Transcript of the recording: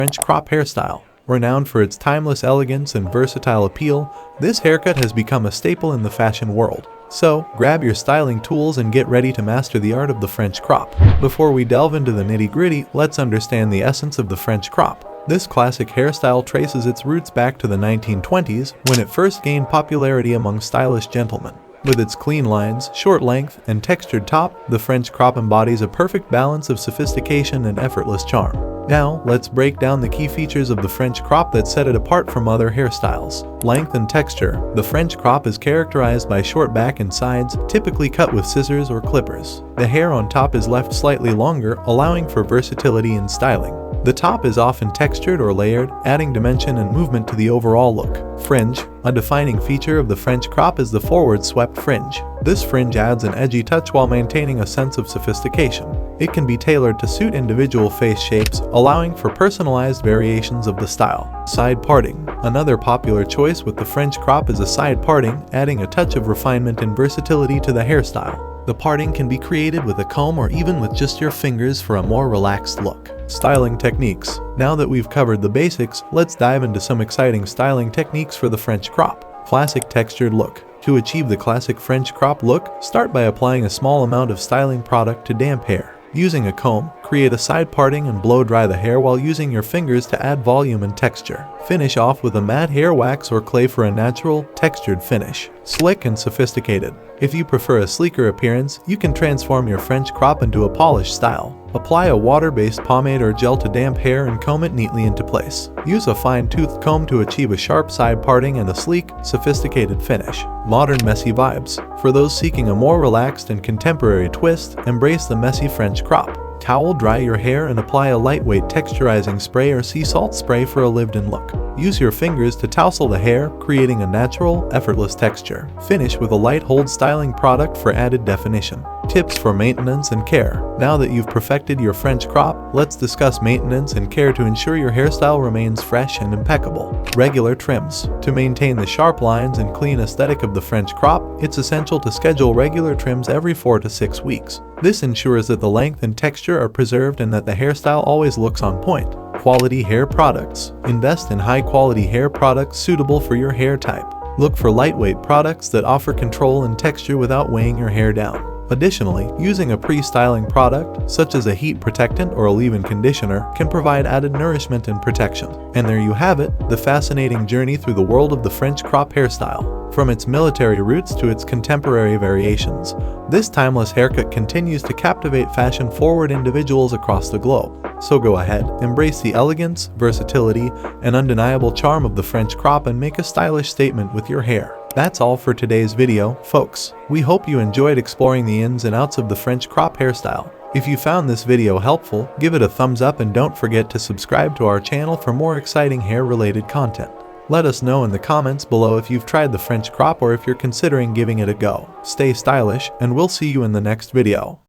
French crop hairstyle. Renowned for its timeless elegance and versatile appeal, this haircut has become a staple in the fashion world. So, grab your styling tools and get ready to master the art of the French crop. Before we delve into the nitty-gritty, let's understand the essence of the French crop. This classic hairstyle traces its roots back to the 1920s, when it first gained popularity among stylish gentlemen. With its clean lines, short length, and textured top, the French crop embodies a perfect balance of sophistication and effortless charm. Now, let's break down the key features of the French crop that set it apart from other hairstyles. Length and texture. The French crop is characterized by short back and sides, typically cut with scissors or clippers. The hair on top is left slightly longer, allowing for versatility in styling. The top is often textured or layered, adding dimension and movement to the overall look. Fringe. A defining feature of the French crop is the forward swept fringe. This fringe adds an edgy touch while maintaining a sense of sophistication. It can be tailored to suit individual face shapes, allowing for personalized variations of the style. Side parting. Another popular choice with the French crop is a side parting, adding a touch of refinement and versatility to the hairstyle. The parting can be created with a comb or even with just your fingers for a more relaxed look. Styling techniques. Now that we've covered the basics, let's dive into some exciting styling techniques for the French crop. Classic textured look. To achieve the classic French crop look, start by applying a small amount of styling product to damp hair. Using a comb, create a side parting and blow dry the hair while using your fingers to add volume and texture. Finish off with a matte hair wax or clay for a natural, textured finish. Slick and sophisticated. If you prefer a sleeker appearance, you can transform your French crop into a polished style. Apply a water-based pomade or gel to damp hair and comb it neatly into place. Use a fine-toothed comb to achieve a sharp side parting and a sleek, sophisticated finish. Modern messy vibes. For those seeking a more relaxed and contemporary twist, embrace the messy French crop. Towel dry your hair and apply a lightweight texturizing spray or sea salt spray for a lived-in look. Use your fingers to tousle the hair, creating a natural, effortless texture. Finish with a light hold styling product for added definition. Tips for maintenance and care. Now that you've perfected your French crop, let's discuss maintenance and care to ensure your hairstyle remains fresh and impeccable. Regular trims. To maintain the sharp lines and clean aesthetic of the French crop, it's essential to schedule regular trims every 4 to 6 weeks. This ensures that the length and texture are preserved and that the hairstyle always looks on point. Quality hair products. Invest in high-quality hair products suitable for your hair type. Look for lightweight products that offer control and texture without weighing your hair down. Additionally, using a pre-styling product, such as a heat protectant or a leave-in conditioner, can provide added nourishment and protection. And there you have it, the fascinating journey through the world of the French crop hairstyle. From its military roots to its contemporary variations, this timeless haircut continues to captivate fashion-forward individuals across the globe. So go ahead, embrace the elegance, versatility, and undeniable charm of the French crop and make a stylish statement with your hair. That's all for today's video, folks. We hope you enjoyed exploring the ins and outs of the French crop hairstyle. If you found this video helpful, give it a thumbs up and don't forget to subscribe to our channel for more exciting hair-related content. Let us know in the comments below if you've tried the French crop or if you're considering giving it a go. Stay stylish, and we'll see you in the next video.